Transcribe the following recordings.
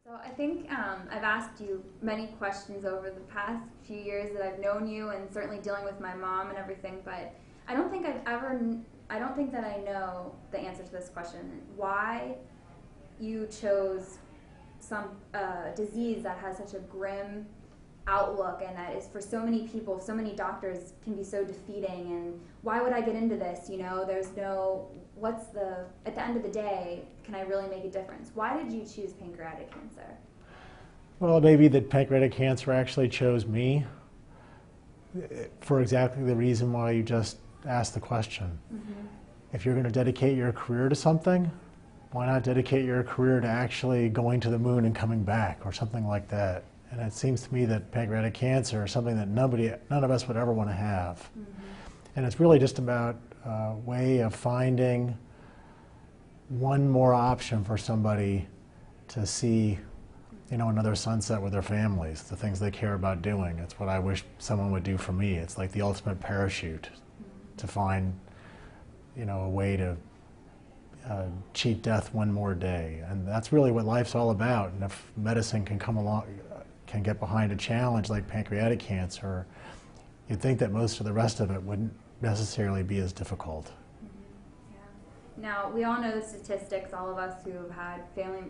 So I think I've asked you many questions over the past few years that I've known you, and certainly dealing with my mom and everything. But I don't think that I know the answer to this question: why you chose some disease that has such a grim outlook, and that is for so many people, so many doctors, can be so defeating. And why would I get into this? There's no, at the end of the day, can I really make a difference? Why did you choose pancreatic cancer? Well, maybe that pancreatic cancer actually chose me for exactly the reason why you just asked the question. Mm-hmm. If you're going to dedicate your career to something, why not dedicate your career to actually going to the moon and coming back, or something like that? And it seems to me that pancreatic cancer is something that none of us would ever want to have. Mm-hmm. And it's really just about a way of finding one more option for somebody to see, another sunset with their families, the things they care about doing. It's what I wish someone would do for me. It's like the ultimate parachute to find, a way to cheat death one more day. And that's really what life's all about. And if medicine can come along, can get behind a challenge like pancreatic cancer, you'd think that most of the rest of it wouldn't necessarily be as difficult. Mm-hmm. Yeah. Now, we all know the statistics, all of us who have had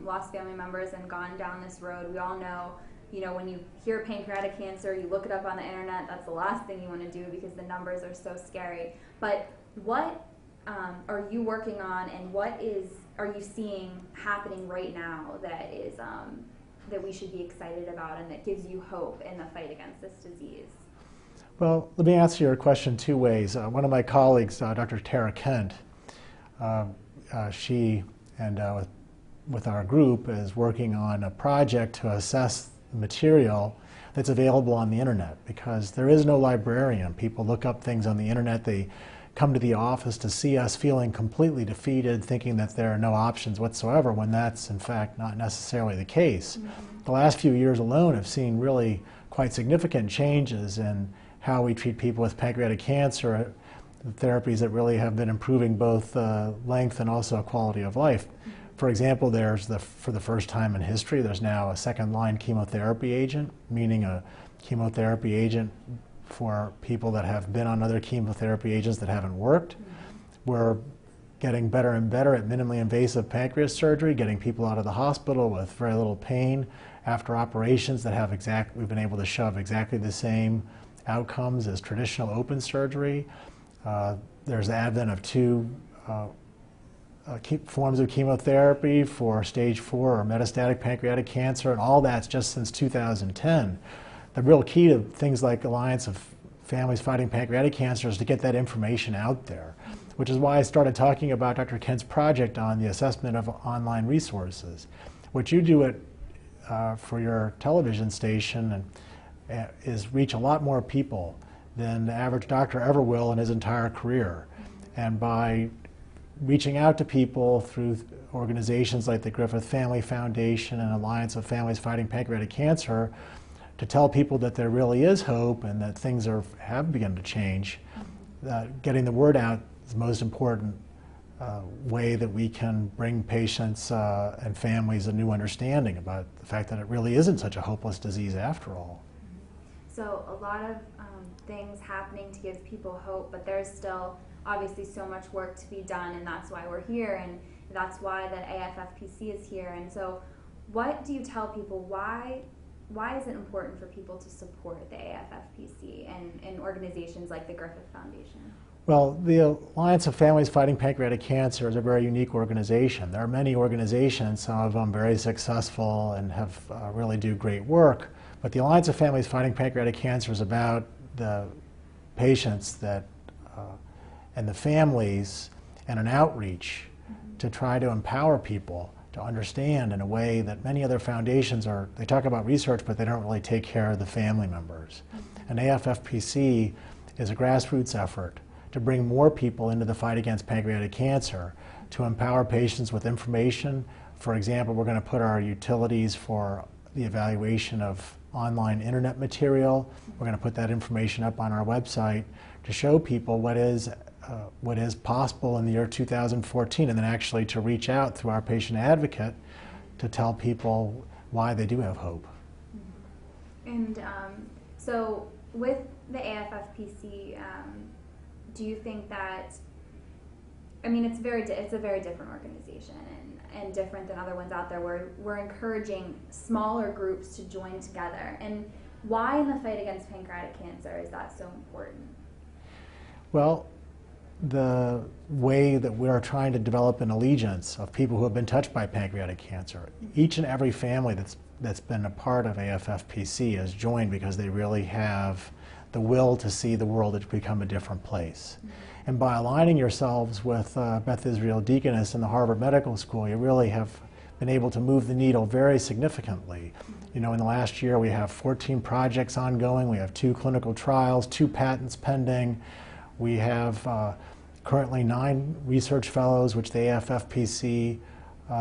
lost family members and gone down this road. We all know, when you hear pancreatic cancer, you look it up on the internet, that's the last thing you want to do because the numbers are so scary. But what are you working on, and what are you seeing happening right now that is that we should be excited about and that gives you hope in the fight against this disease? Well, let me answer your question two ways. One of my colleagues, Dr. Tara Kent, she and with our group is working on a project to assess the material that's available on the internet, because there is no librarian. People look up things on the internet. They come to the office to see us feeling completely defeated, thinking that there are no options whatsoever, when that's in fact not necessarily the case. Mm-hmm. The last few years alone have seen really quite significant changes in how we treat people with pancreatic cancer, therapies that really have been improving both length and also quality of life. Mm-hmm. For example, for the first time in history, there's now a second-line chemotherapy agent, meaning a chemotherapy agent for people that have been on other chemotherapy agents that haven't worked. Mm-hmm. We're getting better and better at minimally invasive pancreas surgery, getting people out of the hospital with very little pain after operations that we've been able to show exactly the same outcomes as traditional open surgery. There's the advent of two forms of chemotherapy for stage 4 or metastatic pancreatic cancer, and all that's just since 2010. The real key to things like Alliance of Families Fighting Pancreatic Cancer is to get that information out there, which is why I started talking about Dr. Kent's project on the assessment of online resources. What you do for your television station is reach a lot more people than the average doctor ever will in his entire career. And by reaching out to people through organizations like the Griffith Family Foundation and Alliance of Families Fighting Pancreatic Cancer, to tell people that there really is hope and that things have begun to change, getting the word out is the most important way that we can bring patients and families a new understanding about the fact that it really isn't such a hopeless disease after all. So a lot of things happening to give people hope, but there's still obviously so much work to be done, and that's why we're here, and that's why the AFFPC is here. And so what do you tell people? Why is it important for people to support the AFFPC and organizations like the Griffith Foundation? Well, the Alliance of Families Fighting Pancreatic Cancer is a very unique organization. There are many organizations, some of them very successful and have really do great work, but the Alliance of Families Fighting Pancreatic Cancer is about the patients and the families, and an outreach to try to empower people to understand in a way that many other foundations they talk about research, but they don't really take care of the family members. And AFFPC is a grassroots effort to bring more people into the fight against pancreatic cancer, to empower patients with information. For example, we're going to put our utilities for the evaluation of online internet material. We're going to put that information up on our website to show people what is possible in the year 2014, and then actually to reach out through our patient advocate to tell people why they do have hope. And so with the AFFPC, do you think that, I mean, it's a very different organization and different than other ones out there, where we're encouraging smaller groups to join together. And why in the fight against pancreatic cancer is that so important? Well, the way that we are trying to develop an allegiance of people who have been touched by pancreatic cancer, each and every family that's been a part of AFFPC has joined because they really have the will to see the world to become a different place. And by aligning yourselves with Beth Israel Deaconess and the Harvard Medical School, you really have been able to move the needle very significantly. You know, in the last year we have 14 projects ongoing, we have 2 clinical trials, 2 patents pending. We have currently 9 research fellows, which the AFFPC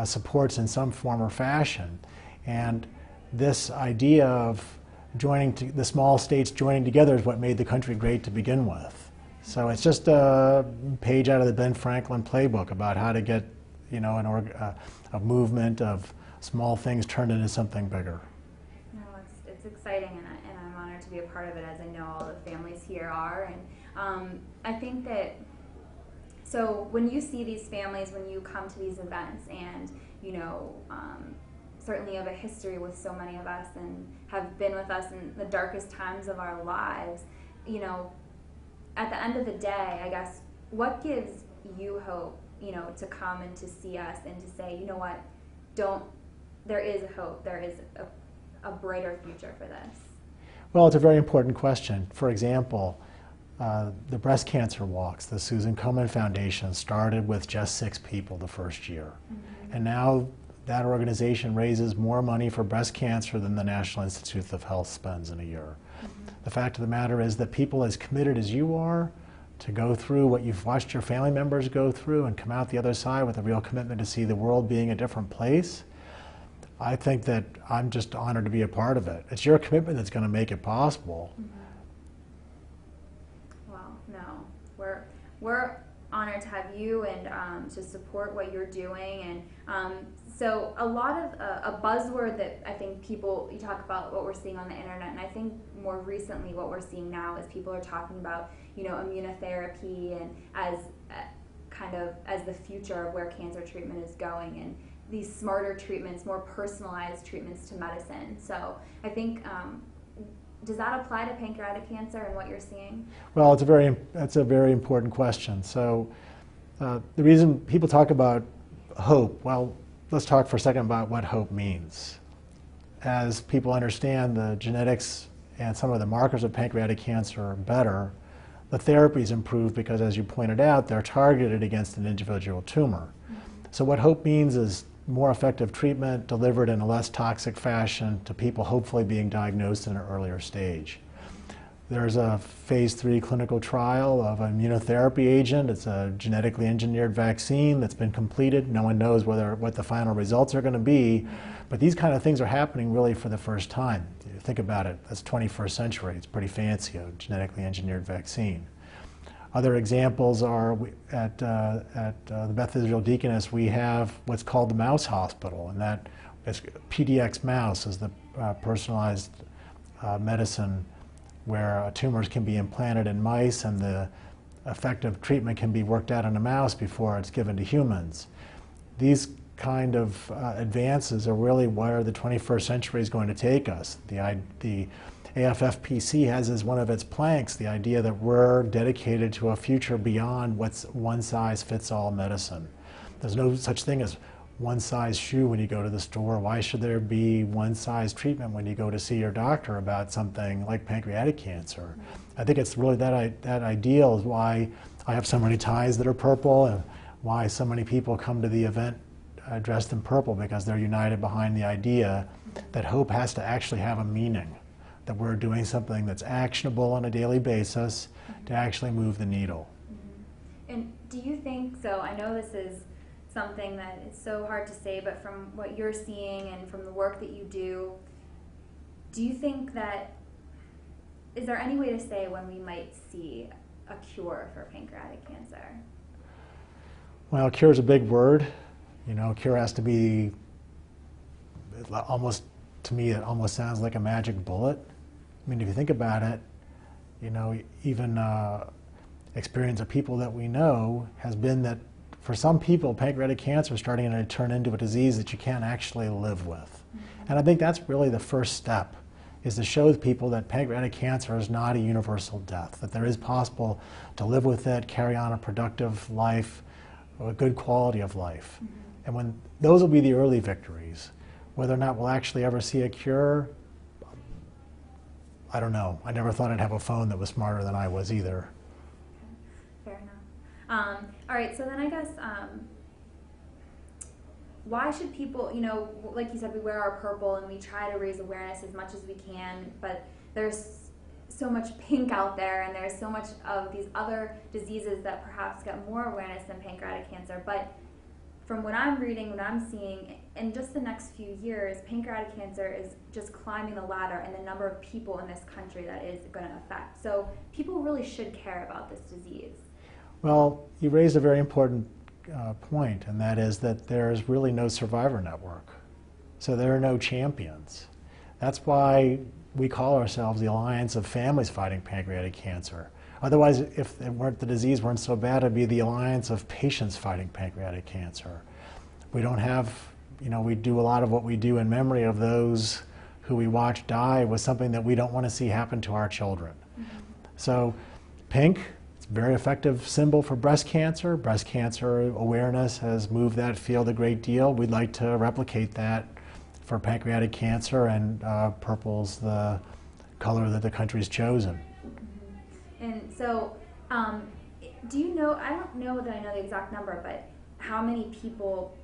supports in some form or fashion. And this idea of the small states joining together is what made the country great to begin with. So it's just a page out of the Ben Franklin playbook about how to get, you know, a movement of small things turned into something bigger. No, it's exciting, and I'm honored to be a part of it, as I know all the families here are. And I think that, so when you see these families, when you come to these events, and you know, certainly you have a history with so many of us and have been with us in the darkest times of our lives, you know, at the end of the day, I guess, what gives you hope, you know, to come and to see us and to say, you know what, there is a hope, there is a brighter future for this? Well, it's a very important question. For example, the breast cancer walks, the Susan Komen Foundation, started with just 6 people the first year. And now that organization raises more money for breast cancer than the National Institutes of Health spends in a year. The fact of the matter is that people as committed as you are to go through what you've watched your family members go through and come out the other side with a real commitment to see the world being a different place, I think that I'm just honored to be a part of it. It's your commitment that's going to make it possible. Well, no, we're honored to have you and to support what you're doing. And so a lot of a buzzword that I think people, you talk about what we're seeing on the internet, and I think more recently what we're seeing now is people are talking about, you know, immunotherapy and as kind of as the future of where cancer treatment is going, and these smarter treatments, more personalized treatments to medicine. So I think, does that apply to pancreatic cancer and what you're seeing? Well, that's a very important question. So the reason people talk about hope, well, let's talk for a second about what hope means. As people understand the genetics and some of the markers of pancreatic cancer are better, the therapies improve because, as you pointed out, they're targeted against an individual tumor. So what hope means is more effective treatment delivered in a less toxic fashion to people hopefully being diagnosed in an earlier stage. There's a phase 3 clinical trial of an immunotherapy agent. It's a genetically engineered vaccine that's been completed. No one knows what the final results are going to be, but these kind of things are happening really for the first time. You think about it, that's 21st century. It's pretty fancy, a genetically engineered vaccine. Other examples are at the Beth Israel Deaconess, we have what's called the Mouse Hospital, and that is PDX Mouse is the personalized medicine where tumors can be implanted in mice and the effective treatment can be worked out in a mouse before it's given to humans. These kind of advances are really where the 21st century is going to take us. The AFFPC has as one of its planks the idea that we're dedicated to a future beyond what's one-size-fits-all medicine. There's no such thing as one-size shoe when you go to the store. Why should there be one-size treatment when you go to see your doctor about something like pancreatic cancer? I think it's really that ideal is why I have so many ties that are purple and why so many people come to the event dressed in purple, because they're united behind the idea that hope has to actually have a meaning, that we're doing something that's actionable on a daily basis to actually move the needle. And do you think, so I know this is something that is so hard to say, but from what you're seeing and from the work that you do you think that, is there any way to say when we might see a cure for pancreatic cancer? Well, cure is a big word. You know, cure has to be almost to me, it almost sounds like a magic bullet. I mean, if you think about it, you know, even experience of people that we know has been that for some people, pancreatic cancer is starting to turn into a disease that you can't actually live with. And I think that's really the first step, is to show people that pancreatic cancer is not a universal death, that there is possible to live with it, carry on a productive life, a good quality of life. And when those will be the early victories. Whether or not we'll actually ever see a cure, I don't know. I never thought I'd have a phone that was smarter than I was either. Fair enough. All right, so then I guess, why should people, you know, like you said, we wear our purple and we try to raise awareness as much as we can, but there's so much pink out there, and there's so much of these other diseases that perhaps get more awareness than pancreatic cancer. But from what I'm reading, what I'm seeing, in just the next few years, pancreatic cancer is just climbing the ladder in the number of people in this country that is going to affect. So people really should care about this disease. Well, you raised a very important point, and that is that there's really no survivor network. So there are no champions. That's why we call ourselves the Alliance of Families Fighting Pancreatic Cancer. Otherwise, if the disease weren't so bad, it'd be the Alliance of Patients Fighting Pancreatic Cancer. We don't have, you know, we do a lot of what we do in memory of those who we watch die with something that we don't want to see happen to our children. So pink, it's a very effective symbol for breast cancer. Breast cancer awareness has moved that field a great deal. We'd like to replicate that for pancreatic cancer, and purple's the color that the country's chosen. And so, do you know, I don't know that I know the exact number, but how many people,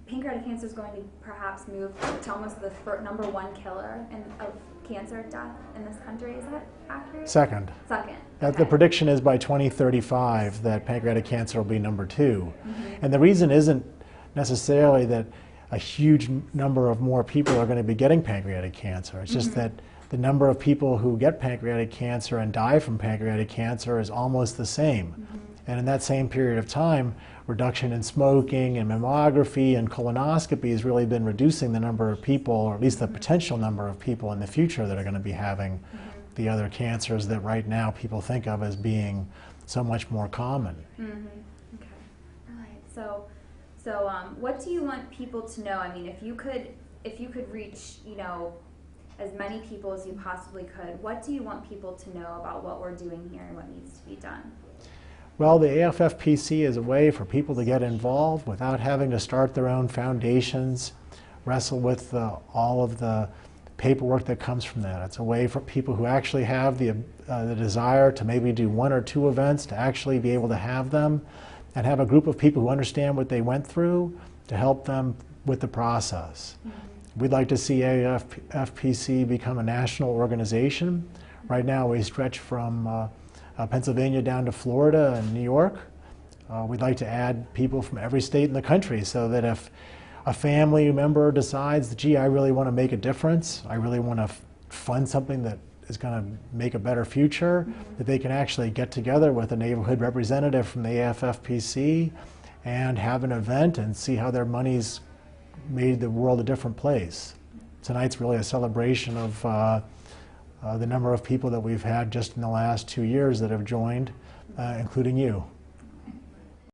pancreatic cancer is going to perhaps move to almost the #1 killer of cancer death in this country? Is that accurate? Second. Second. The prediction is by 2035 that pancreatic cancer will be #2. And the reason isn't necessarily that a huge number of more people are going to be getting pancreatic cancer. It's just that the number of people who get pancreatic cancer and die from pancreatic cancer is almost the same. And in that same period of time, reduction in smoking and mammography and colonoscopy has really been reducing the number of people, or at least the potential number of people in the future that are going to be having the other cancers that right now people think of as being so much more common. Okay. All right. So, what do you want people to know? I mean, if you could reach, you know, as many people as you possibly could, what do you want people to know about what we're doing here and what needs to be done? Well, the AFFPC is a way for people to get involved without having to start their own foundations, wrestle with all of the paperwork that comes from that. It's a way for people who actually have the desire to maybe do 1 or 2 events to actually be able to have them, and have a group of people who understand what they went through to help them with the process. We'd like to see AFFPC become a national organization. Right now we stretch from Pennsylvania down to Florida and New York. We'd like to add people from every state in the country, so that if a family member decides, gee, I really want to make a difference, I really want to fund something that is going to make a better future, that they can actually get together with a neighborhood representative from the AFFPC and have an event and see how their money's made the world a different place. Tonight's really a celebration of the number of people that we've had just in the last 2 years that have joined, including you.